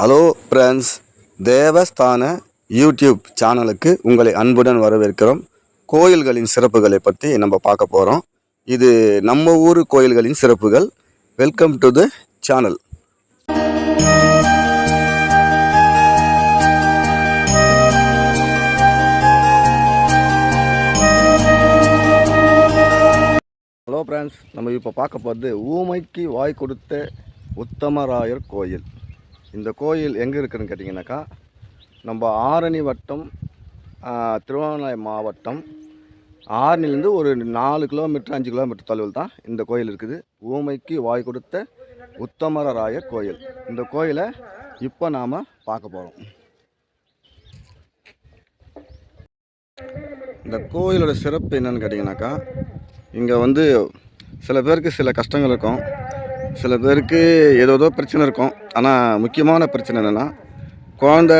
Hello friends, தேவஸ்தான YouTube சேனலுக்கு உங்களை அன்புடன் வரவேற்கிறோம். கோயில்களின் சிறப்புகளை பற்றி நம்ம பார்க்க போகிறோம். இது நம்ம ஊர் கோயில்களின் சிறப்புகள். Welcome to the channel. Hello friends, நம்ம இப்போ பார்க்க போகிறது ஊமைக்கு வாய் கொடுத்த உத்தமராயர் கோயில். இந்த கோயில் எங்கே இருக்குதுன்னு கேட்டிங்கனாக்கா, நம்ம ஆரணி வட்டம், திருவண்ணாமலை மாவட்டம், ஆரணிலேருந்து ஒரு 4 கிலோமீட்டர் 5 கிலோமீட்டர் தொலைவில் தான் இந்த கோயில் இருக்குது. ஊமைக்கு வாய் கொடுத்த உத்தமராயர் கோயில். இந்த கோயிலை இப்போ நாம் பார்க்க போகிறோம். இந்த கோயிலோட சிறப்பு என்னன்னு கேட்டிங்கனாக்கா, இங்கே சில பேருக்கு சில கஷ்டங்கள் இருக்கும், சில பேருக்கு ஏதோ பிரச்சனை இருக்கும். ஆனால் முக்கியமான பிரச்சனை என்னென்னா, குழந்தை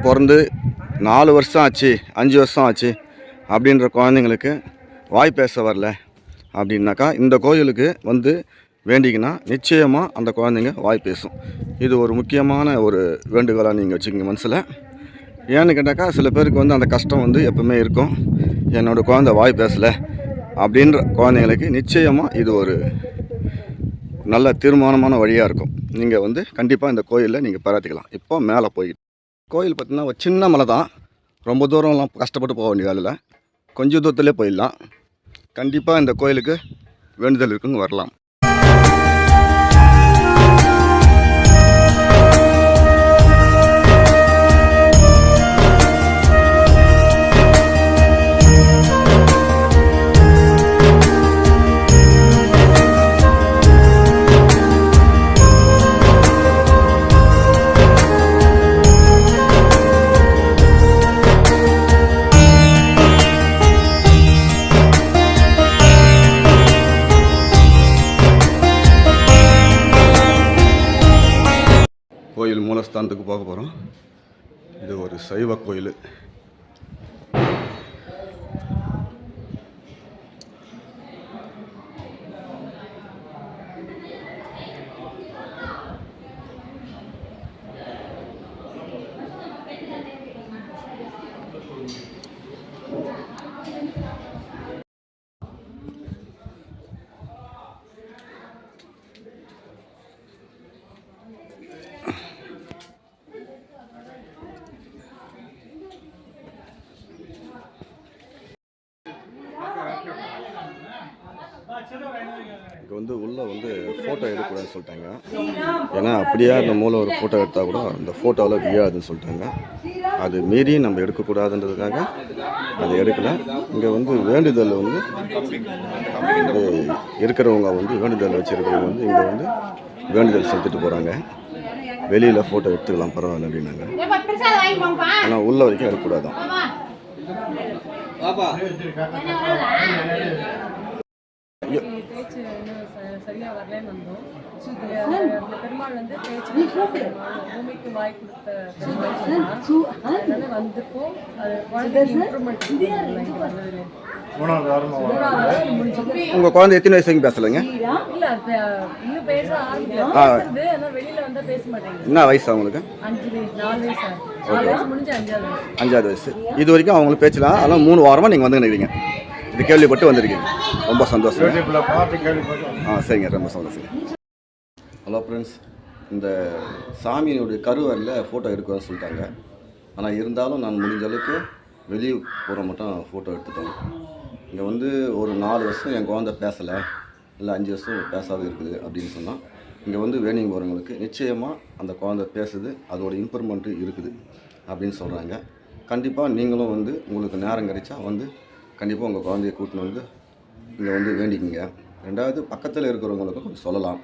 பிறந்து 4 வருஷம் ஆச்சு, 5 வருஷம் ஆச்சு அப்படின்ற குழந்தைங்களுக்கு வாய் பேச வரல அப்படின்னாக்கா, இந்த கோயிலுக்கு வேண்டிங்கன்னா நிச்சயமாக அந்த குழந்தைங்க வாய் பேசும். இது ஒரு முக்கியமான ஒரு வேண்டுகோளாக நீங்கள் வச்சுக்கோங்க மனசில். ஏன்னு கேட்டாக்கா, சில பேருக்கு அந்த கஷ்டம் எப்பவுமே இருக்கும். என்னோடய குழந்தை வாய் பேசலை அப்படின்ற குழந்தைங்களுக்கு நிச்சயமாக இது ஒரு நல்ல தீர்மானமான வழியாக இருக்கும். நீங்கள் கண்டிப்பாக இந்த கோயிலில் நீங்கள் பாராட்டிக்கலாம். இப்போ மேலே போயிட்டு கோயில் பார்த்திங்கன்னா ஒரு சின்ன மலை தான். ரொம்ப தூரம்லாம் கஷ்டப்பட்டு போக வேண்டிய வேலையில், கொஞ்சம் தூரத்துலேயே போயிடலாம். கண்டிப்பாக இந்த கோயிலுக்கு வேண்டுதல் இருக்குன்னு வரலாம். கோயில் மூலஸ்தானத்துக்கு போக போகிறோம். இது ஒரு சைவ கோயில். இங்கே உள்ளே ஃபோட்டோ எடுக்கக்கூடாதுன்னு சொல்லிட்டாங்க. ஏன்னா அப்படியே அந்த மூலம் ஒரு ஃபோட்டோ எடுத்தால் கூட அந்த ஃபோட்டோவில் விழாதுன்னு சொல்லிட்டாங்க. அது மீறி நம்ம எடுக்கக்கூடாதுன்றதுக்காக அதை எடுக்கலை. இங்கே வேண்டுதல் இருக்கிறவங்க வேண்டுதல் வச்சுருக்கிறவங்க இங்கே வேண்டுதல் செலுத்திட்டு போகிறாங்க. வெளியில் ஃபோட்டோ எடுத்துக்கலாம் பரவாயில்ல அப்படின்னாங்க. ஆனால் உள்ள வரைக்கும் எடுக்கக்கூடாதான். பேச்சு சரியா வரலன்னு வந்தோம். பெருமாள் பேச்சு பூமிக்கு வாய் கொடுத்த பெருமாள் வந்திருக்கோம். அது இம்ப்ரூவ்மெண்ட். உங்க குழந்தை எத்தனை வயசுக்கு பேசலைங்க? இல்ல இன்னும் பேச ஆரம்பிக்குது. ஆனா வெளியில பேச மாட்டேங்குது. என்ன வயசு அவங்களுக்கு? 5 வயசு 4 வயசு 4 வயசு முடிஞ்சு 5வது வயசு. இது வரைக்கும் அவங்களுக்கு பேச்சலாம். அதெல்லாம் 3 வாரமாக நீங்கள் நினைக்கிறீங்க. இது கேள்விப்பட்டு வந்திருக்கீங்க. ரொம்ப சந்தோஷம். சரிங்க, ரொம்ப சந்தோஷம். ஹலோ ஃப்ரெண்ட்ஸ், இந்த சாமியினுடைய கருவறையில் ஃபோட்டோ எடுக்கணும்னு சொல்லிட்டாங்க. ஆனால் இருந்தாலும் நான் முடிஞ்ச அளவுக்கு வெளியே போகிற மட்டும் ஃபோட்டோ எடுத்துட்டோம். இங்கே ஒரு 4 வருஷம் என் குழந்தை பேசலை, இல்லை 5 வருஷம் பேசாத இருக்குது அப்படின்னு சொன்னால், இங்கே வேணிங்க போகிறவங்களுக்கு நிச்சயமாக அந்த குழந்தை பேசுது, அதோட இம்ப்ரூவ்மெண்ட்டு இருக்குது அப்படின்னு சொல்கிறாங்க. கண்டிப்பாக நீங்களும் உங்களுக்கு நேரம் கிடைச்சா கண்டிப்பாக உங்கள் குழந்தைய கூட்டின்னு இங்கே வேண்டிக்கிங்க. 2வது பக்கத்தில் இருக்கிறவங்களுக்கும் கொஞ்சம் சொல்லலாம்.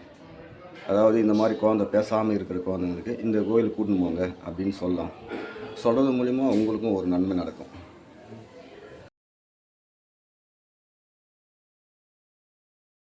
அதாவது இந்த மாதிரி குழந்தை பேசாமல் இருக்கிற குழந்தைங்களுக்கு இந்த கோயில் கூட்டின்னு போங்க அப்படின்னு சொல்லலாம். சொல்கிறது மூலிமா உங்களுக்கும் ஒரு நன்மை நடக்கும்.